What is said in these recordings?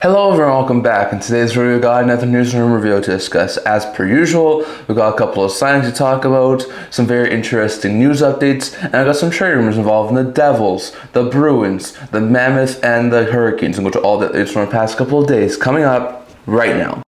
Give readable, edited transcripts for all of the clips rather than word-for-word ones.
Hello everyone, welcome back. In today's video, we got another news and rumor video to discuss. As per usual, we got a couple of signings to talk about, some very interesting news updates, and I got some trade rumors involving the Devils, the Bruins, the Mammoth, and the Hurricanes. I'm going to go to all the updates from the past couple of days coming up right now.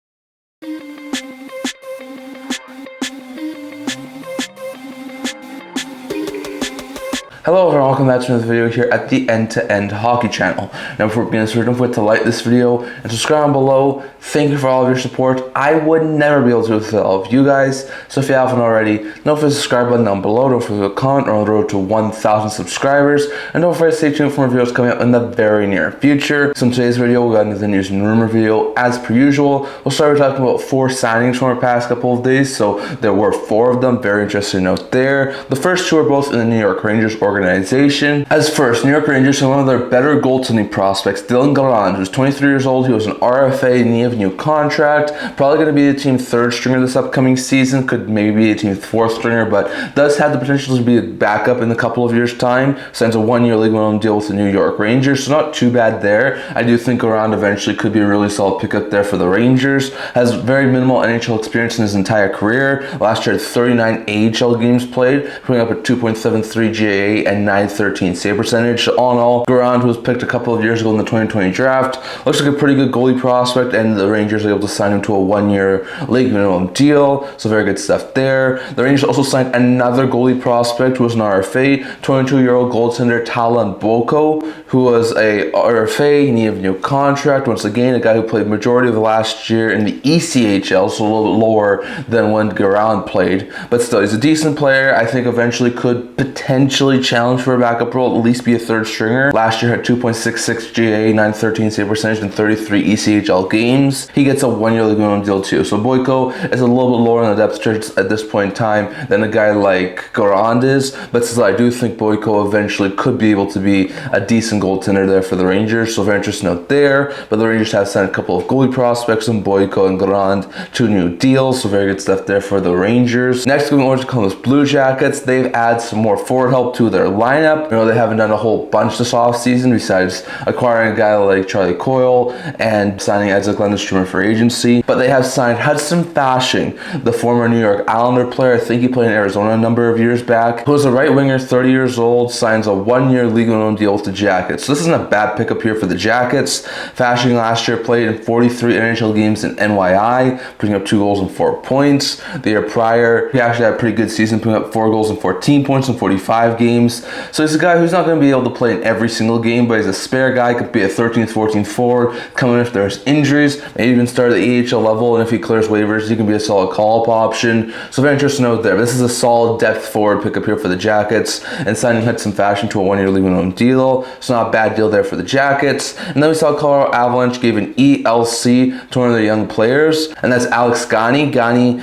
Hello everyone, welcome back to another video here at the End-to-End Hockey channel. Now before we begin this video, don't forget to like this video and subscribe down below. Thank you for all of your support. I would never be able to do this without all of you guys, so if you haven't already, don't forget to subscribe button down below, don't forget to comment. We're on the road to 1,000 subscribers, and don't forget to stay tuned for more videos coming up in the very near future. So in today's video, we got another news and rumor video. As per usual, we'll start with talking about 4 signings from our past couple of days. So there were 4 of them, very interesting note there. The first 2 are both in the New York Rangers organization. As first, New York Rangers have one of their better goaltending prospects, Dylan Garand, who's 23 years old. He was an RFA, and he has a new contract. Probably going to be the team's 3rd stringer this upcoming season. Could maybe be the team's 4th stringer, but does have the potential to be a backup in a couple of years' time. Signs a 1-year league minimum deal with the New York Rangers, so not too bad there. I do think Garand eventually could be a really solid pickup there for the Rangers. Has very minimal NHL experience in his entire career. Last year had 39 AHL games played, putting up a 2.73 GAA and 913 save percentage. So all in all, Garand, who was picked a couple of years ago in the 2020 draft, looks like a pretty good goalie prospect, and the Rangers are able to sign him to a 1-year league minimum deal. So very good stuff there. The Rangers also signed another goalie prospect who was an RFA, 22-year-old goaltender Talon Boko, who was a RFA, he needed a new contract. Once again, a guy who played majority of last year in the ECHL, so a little bit lower than when Garand played. But still, he's a decent player. I think eventually could potentially challenge for a backup role, at least be a 3rd stringer. Last year had 2.66 GA, 913 save percentage in 33 ECHL games. He gets a 1-year league minimum deal too. So Boyko is a little bit lower on the depth chart at this point in time than a guy like Garand is, but still I do think Boyko eventually could be able to be a decent goaltender there for the Rangers. So very interesting note there. But the Rangers have signed a couple of goalie prospects in Boyko and Garand to new deals. So very good stuff there for the Rangers. Next, going over to Columbus Blue Jackets, they've added some more forward help to their lineup. You know, they haven't done a whole bunch this offseason besides acquiring a guy like Charlie Coyle and signing Isaac Lundestrom for agency. But they have signed Hudson Fasching, the former New York Islander player. I think he played in Arizona a number of years back. Who is a right winger, 30 years old, signs a 1-year league minimum deal with the Jackets. So this isn't a bad pickup here for the Jackets. Fasching last year played in 43 NHL games in NYI, putting up 2 goals and 4 points. The year prior, he actually had a pretty good season, putting up 4 goals and 14 points in 45 games. So he's a guy who's not going to be able to play in every single game, but he's a spare guy, could be a 13th, 14th forward, come in if there's injuries, maybe even start at the AHL level, and if he clears waivers, he can be a solid call-up option. So very interesting note there. This is a solid depth forward pickup here for the Jackets, and signing Hudson Fasching to a 1-year league minimum deal. So not a bad deal there for the Jackets. And then we saw Colorado Avalanche gave an ELC to one of their young players, and that's Alex Jani. Jani,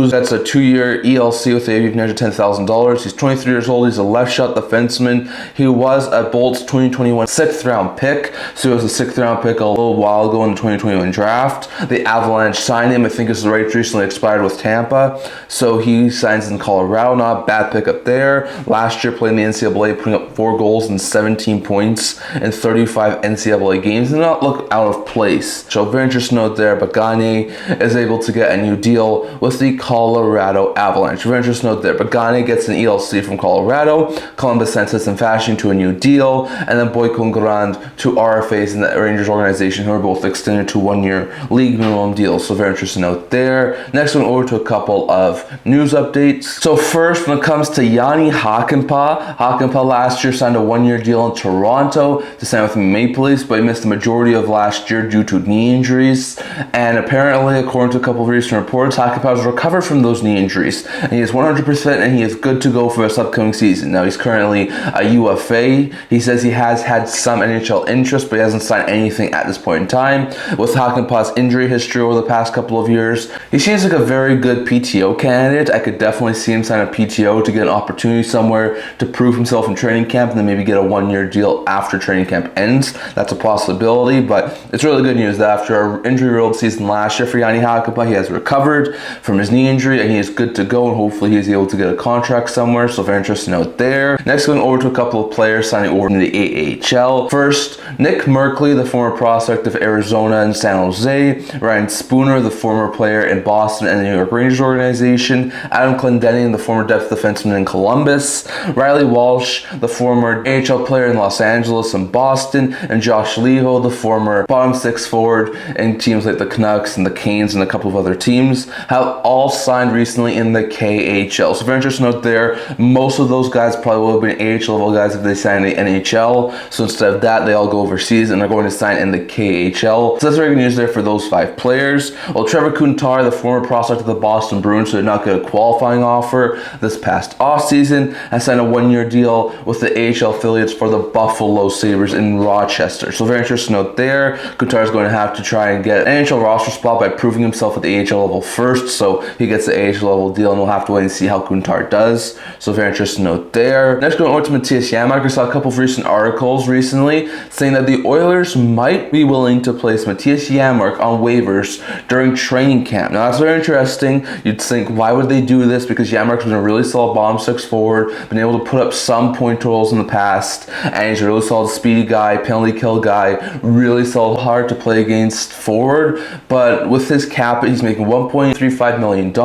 that's a 2-year ELC with the AAV measure $10,000. He's 23 years old. He's a left shot defenseman. He was a Bolt's 2021 6th round pick. So he was a 6th round pick a little while ago in the 2021 draft. The Avalanche signed him. I think his rights recently expired with Tampa. So he signs in Colorado. Not a bad pickup there. Last year played in the NCAA, putting up 4 goals and 17 points in 35 NCAA games. Did not look out of place. So very interesting note there. But Gagne is able to get a new deal with the Colorado Avalanche. Very interesting note there. But Gagne gets an ELC from Colorado. Columbus sends Hudson Fasching to a new deal, and then Boyko and Garand to RFAs in the Rangers organization, who are both extended to 1-year league minimum deals. So very interesting note there. Next one, over to a couple of news updates. So first, when it comes to Jani Hakanpää last year signed a 1-year deal in Toronto to sign with the Maple Leafs, but he missed the majority of last year due to knee injuries. And apparently, according to a couple of recent reports, Hakanpää has recovered from those knee injuries, and he is 100% and he is good to go for this upcoming season. Now he's currently a UFA. He says he has had some NHL interest, but he hasn't signed anything at this point in time. With Hakanpää's injury history over the past couple of years, he seems like a very good PTO candidate. I could definitely see him sign a PTO to get an opportunity somewhere to prove himself in training camp, and then maybe get a 1-year deal after training camp ends. That's a possibility, but it's really good news that after an injury-riddled season last year for Jani Hakanpää, he has recovered from his knee injury, and he is good to go, and hopefully he is able to get a contract somewhere. So very interesting note there. Next Next, going over to a couple of players signing over in the AHL. First, Nick Merkley, the former prospect of Arizona and San Jose. Ryan Spooner, the former player in Boston and the New York Rangers organization. Adam Clendening, the former depth defenseman in Columbus. Riley Walsh, the former AHL player in Los Angeles and Boston. And Josh Leho, the former bottom six forward in teams like the Canucks and the Canes and a couple of other teams, have all signed recently in the KHL. So very interesting note there. Most of those guys probably would have been AHL level guys if they signed in the NHL. So instead of that, they all go overseas and are going to sign in the KHL. So that's very good news there for those 5 players. Well, Trevor Kuntar, the former prospect of the Boston Bruins, who did not get a qualifying offer this past offseason, has signed a 1-year deal with the AHL affiliates for the Buffalo Sabres in Rochester. So very interesting note there. Kuntar is going to have to try and get an NHL roster spot by proving himself at the AHL level first. So he gets the AHL level deal, and we'll have to wait and see how Kuntar does. So very interesting note there. Next, going over to Mattias Janmark. I saw a couple of recent articles recently saying that the Oilers might be willing to place Mattias Janmark on waivers during training camp. Now that's very interesting. You'd think, why would they do this? Because Janmark's been a really solid bottom six forward, been able to put up some point totals in the past, and he's a really solid speedy guy, penalty kill guy, really solid, hard to play against forward. But with his cap, he's making $1.35 million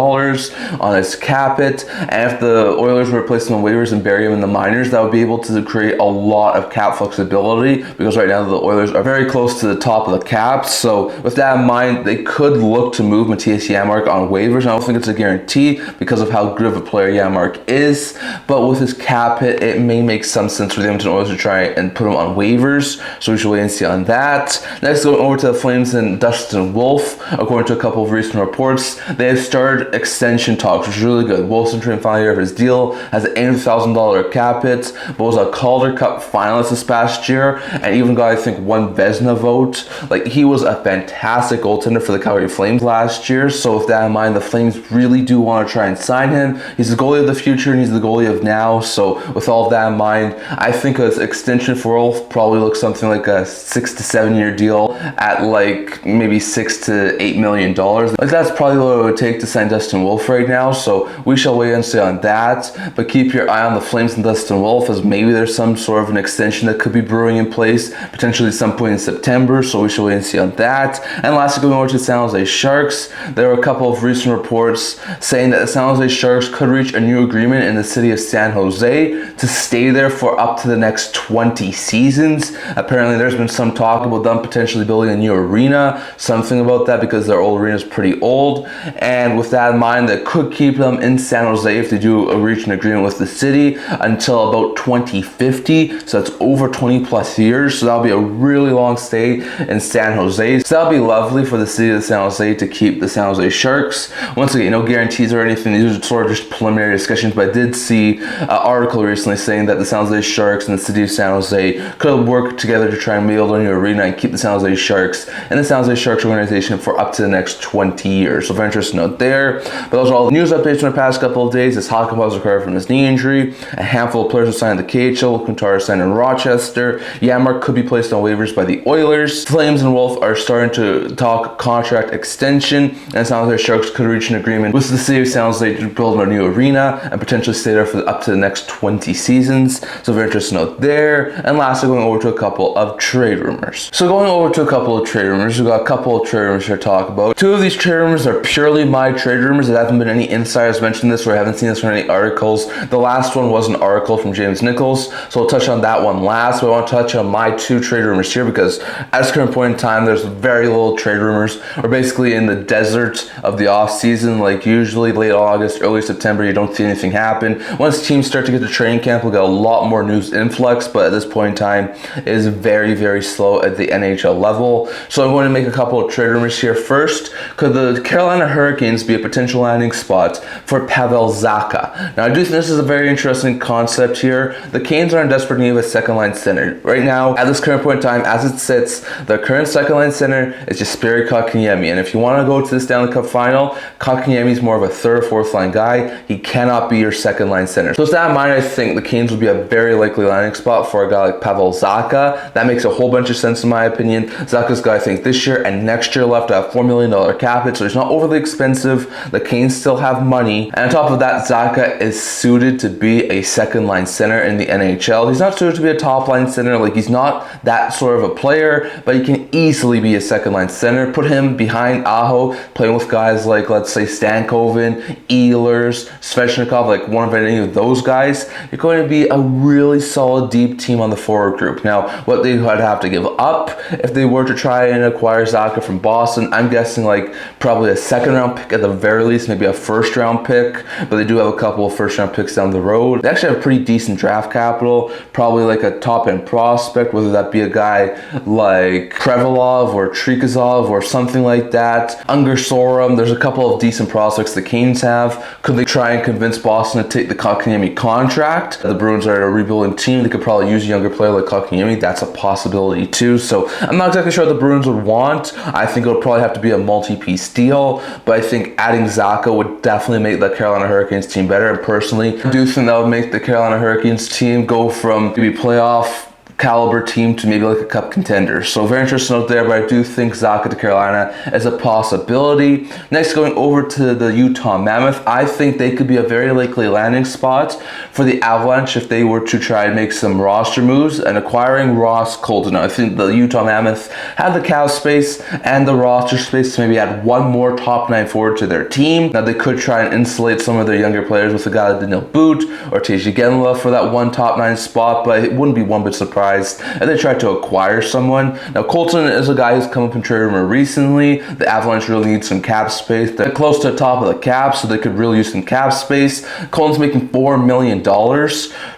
on his cap it, and if the Oilers were to place him on waivers and bury him in the minors, that would be able to create a lot of cap flexibility, because right now the Oilers are very close to the top of the cap. So with that in mind, they could look to move Mattias Janmark on waivers. I don't think it's a guarantee because of how good of a player Janmark is, but with his cap hit, it may make some sense for the Edmonton Oilers to try and put him on waivers. So we should wait and see on that. Next, going over to the Flames and Dustin Wolf. According to a couple of recent reports, they have started extension talks, which is really good. Wolf's in the final year of his deal, has an $80,000 cap hit, but was a Calder Cup finalist this past year, and even got, I think, 1 Vezina vote. Like, he was a fantastic goaltender for the Calgary Flames last year. So with that in mind, the Flames really do want to try and sign him. He's the goalie of the future and he's the goalie of now. So with all of that in mind, I think an extension for Wolf probably looks something like a 6 to 7 year deal at like maybe $6 to $8 million. Like, that's probably what it would take to sign Dustin Wolf right now. So we shall wait and see on that. But keep your eye on the Flames and Dustin Wolf, as maybe there's some sort of an extension that could be brewing in place, potentially at some point in September. So we shall wait and see on that. And lastly, going over to the San Jose Sharks, there were a couple of recent reports saying that the San Jose Sharks could reach a new agreement in the city of San Jose to stay there for up to the next 20 seasons. Apparently, there's been some talk about them potentially building a new arena, something about that, because their old arena is pretty old. And with that in mind, that could keep them in San Jose if they do reach an agreement with the city until about 2050. So that's over 20 plus years. So that'll be a really long stay in San Jose. So that'll be lovely for the city of San Jose to keep the San Jose Sharks. Once again, no guarantees or anything. These are sort of just preliminary discussions, but I did see an article recently saying that the San Jose Sharks and the city of San Jose could work together to try and build a new arena and keep the San Jose Sharks and the San Jose Sharks organization for up to the next 20 years. So very interesting note there. But those are all the news updates from the past couple of days. As Hakanpää was recovered from his knee injury, a handful of players are signed in the KHL. Kuntar is signed in Rochester. Janmark could be placed on waivers by the Oilers. Flames and Wolf are starting to talk contract extension, and San Jose Sharks could reach an agreement with the city of San Jose to build a new arena and potentially stay there for up to the next 20 seasons. So very interesting note there. And lastly, going over to a couple of trade rumors. So going over to a couple of trade rumors, we've got a couple of trade rumors to talk about. 2 of these trade rumors are purely my trade rumors. There haven't been any insiders mention this, or I haven't seen this from any articles. The last one was an article from James Nichols, so we'll touch on that one last. But I want to touch on my 2 trade rumors here, because at this current point in time, there's very little trade rumors. We're basically in the desert of the off season. Like, usually late August, early September, you don't see anything happen. Once teams start to get to training camp, we'll get a lot more news influx, but at this point in time, it is very, very slow at the NHL level. So I'm going to make a couple of trade rumors here. First, could the Carolina Hurricanes be a potential landing spot for Pavel Zacha? Now, I do think this is a very interesting concept here. The Canes are in desperate need of a second line center. Right now, at this current point in time, as it sits, the current second line center is Jesperi Kotkaniemi. And if you want to go to the Stanley Cup final, Kotkaniemi is more of a third or fourth line guy. He cannot be your second line center. So with that in mind, I think the Canes would be a very likely landing spot for a guy like Pavel Zacha. That makes a whole bunch of sense in my opinion. Zacha's got, I think, this year and next year left to have $4 million cap hit, so he's not overly expensive. The Canes still have money. And on top of that, Zacha is suited to be a second second line center in the NHL. He's not suited to be a top line center. Like, he's not that sort of a player, but he can easily be a second line center. Put him behind Aho, playing with guys like, let's say, Stankoven, Ehlers, Svechnikov, like one of any of those guys. You're going to be a really solid deep team on the forward group. Now, what they would have to give up if they were to try and acquire Zacha from Boston, I'm guessing like probably a second round pick at the very least, maybe a first round pick, but they do have a couple of first round picks down the road. They actually have pretty decent draft capital, probably like a top end prospect, whether that be a guy like Krevalov or Trikazov or something like that. Ungersorum, there's a couple of decent prospects the Canes have. Could they try and convince Boston to take the Kotkaniemi contract? The Bruins are a rebuilding team. They could probably use a younger player like Kotkaniemi. That's a possibility too. So I'm not exactly sure what the Bruins would want. I think it would probably have to be a multi-piece deal, but I think adding Zacha would definitely make the Carolina Hurricanes team better. And personally, I do think that would make the Carolina Hurricanes team go from maybe playoff caliber team to maybe like a cup contender. So very interesting out there, but I do think Zacha to Carolina is a possibility. Next, going over to the Utah Mammoth, I think they could be a very likely landing spot for the Avalanche if they were to try and make some roster moves and acquiring Ross Colton. I think the Utah Mammoth have the cap space and the roster space to maybe add one more top 9 forward to their team. Now, they could try and insulate some of their younger players with a guy like Daniel Boot or Tej Genla for that one top 9 spot, but it wouldn't be one bit surprised if they tried to acquire someone. Now, Colton is a guy who's come up in trade rumor recently. The Avalanche really need some cap space. They're close to the top of the cap, so they could really use some cap space. Colton's making $4 million,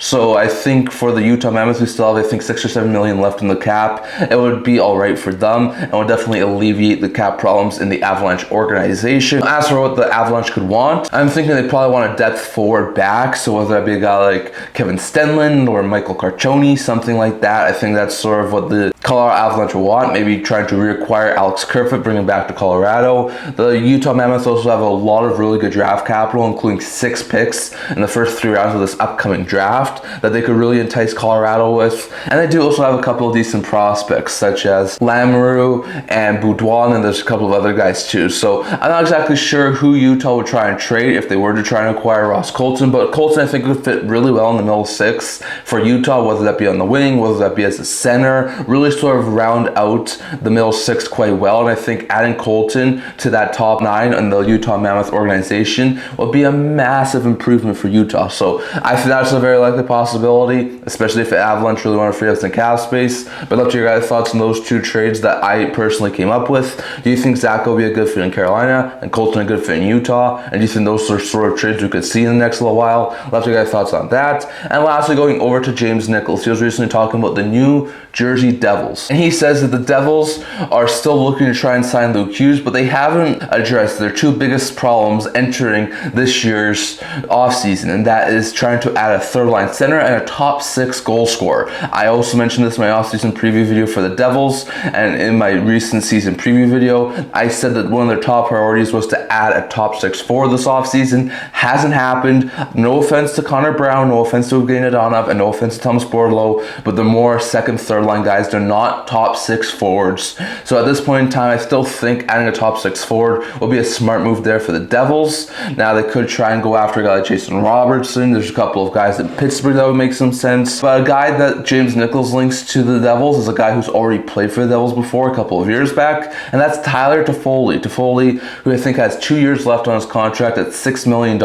so I think for the Utah Mammoth, who still have, I think, $6 or $7 million left in the cap, it would be all right for them and would definitely alleviate the cap problems in the Avalanche organization. As for what the Avalanche could want, I'm thinking they probably want a depth forward back, so whether that be a guy like Kevin Stenlund or Michael Carcioni, something like that. I think that's sort of what the Colorado Avalanche will want. Maybe trying to reacquire Alex Kerfoot, bring him back to Colorado. The Utah Mammoth also have a lot of really good draft capital, including 6 picks in the first 3 rounds of this upcoming draft that they could really entice Colorado with. And they do also have a couple of decent prospects, such as Lamoureux and Boudouin, and there's a couple of other guys too. So I'm not exactly sure who Utah would try and trade if they were to try and acquire Ross Colton, but Colton I think would fit really well in the middle 6 for Utah, whether that be on the wing, whether that be as a center, really sort of round out the middle 6 quite well. And I think adding Colton to that top 9 in the Utah Mammoth organization would be a massive improvement for Utah. So I think that's a very likely possibility, especially if the Avalanche really want to free up some cap space. But I'd love to hear your guys' thoughts on those 2 trades that I personally came up with. Do you think Zacha will be a good fit in Carolina and Colton a good fit in Utah? And do you think those are sort of trades we could see in the next little while? I'd love to hear your guys' thoughts on that. And lastly, going over to James Nichols. He was recently talking about the New Jersey Devils. And he says that the Devils are still looking to try and sign Luke Hughes, but they haven't addressed their 2 biggest problems entering this year's offseason, and that is trying to add a third line center and a top 6 goal scorer. I also mentioned this in my offseason preview video for the Devils, and in my recent season preview video, I said that one of their top priorities was to add a top 6 forward this offseason. Hasn't happened. No offense to Connor Brown, no offense to Evgeny Adonov, and no offense to Thomas Bordeleau, but the more second, third line guys, they're not top 6 forwards. So at this point in time, I still think adding a top 6 forward will be a smart move there for the Devils. Now, they could try and go after a guy like Jason Robertson. There's a couple of guys in Pittsburgh that would make some sense. But a guy that James Nichols links to the Devils is a guy who's already played for the Devils before a couple of years back, and that's Tyler Toffoli. Toffoli, who I think has 2 years left on his contract at $6 million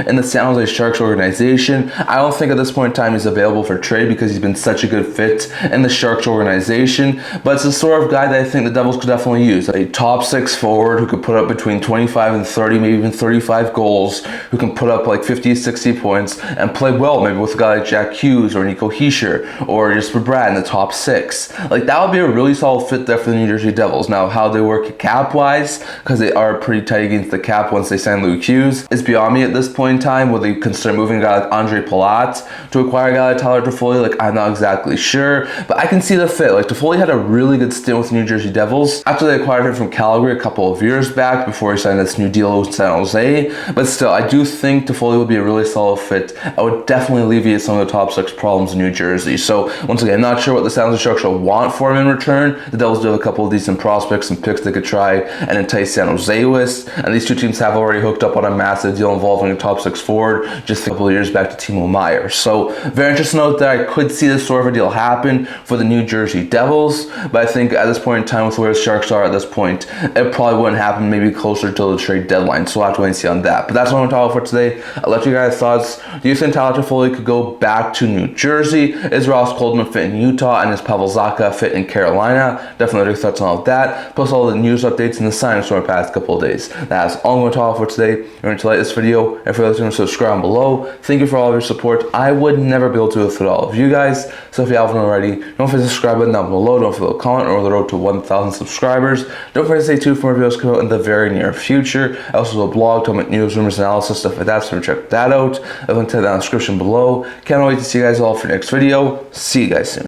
in the San Jose Sharks organization. I don't think at this point in time he's available for trade because he's been such a good fit in the Sharks organization, but it's the sort of guy that I think the Devils could definitely use. A top 6 forward who could put up between 25 and 30, maybe even 35 goals, who can put up like 50 to 60 points and play well, maybe with a guy like Jack Hughes or Nico Hischier or Jesper Bratt in the top 6. Like, that would be a really solid fit there for the New Jersey Devils. Now, how they work cap-wise, because they are pretty tight against the cap once they sign Luke Hughes, is beyond me at this point in time. Will they consider moving a guy like Andre Palat to acquire a guy like Tyler Toffoli? Like, I'm not exactly exactly sure, but I can see the fit. Like, Toffoli had a really good stint with the New Jersey Devils after they acquired him from Calgary a couple of years back before he signed this new deal with San Jose. But still, I do think Toffoli would be a really solid fit. I would definitely alleviate some of the top 6 problems in New Jersey. So once again, I'm not sure what the San Jose Sharks will want for him in return. The Devils do have a couple of decent prospects and picks they could try and entice San Jose with, and these two teams have already hooked up on a massive deal involving a top 6 forward just a couple of years back to Timo Meier. So very interesting to note that I could see this sort of a deal happen for the New Jersey Devils, but I think at this point in time with where the Sharks are at this point, it probably wouldn't happen maybe closer to the trade deadline, so we'll have to wait and see on that. But that's what I'm going to talk about for today. I'll let you guys thoughts. Do you think Tyler Toffoli could go back to New Jersey? Is Ross Colton fit in Utah, and is Pavel Zacha fit in Carolina? Definitely your thoughts on all of that, plus all the news updates and the signings from the past couple of days. That's all I'm going to talk about for today. Remember to like this video, and for those who subscribe below. Thank you for all of your support. I would never be able to do it without all of you guys, so if you haven't already, don't forget to subscribe button down below, don't forget to comment, or the road to 1,000 subscribers. Don't forget to stay tuned for more videos coming out in the very near future. I also have a blog, talking about news, rumors, analysis, stuff like that, so check that out. I'll link to that in the description below. Can't wait to see you guys all for the next video. See you guys soon.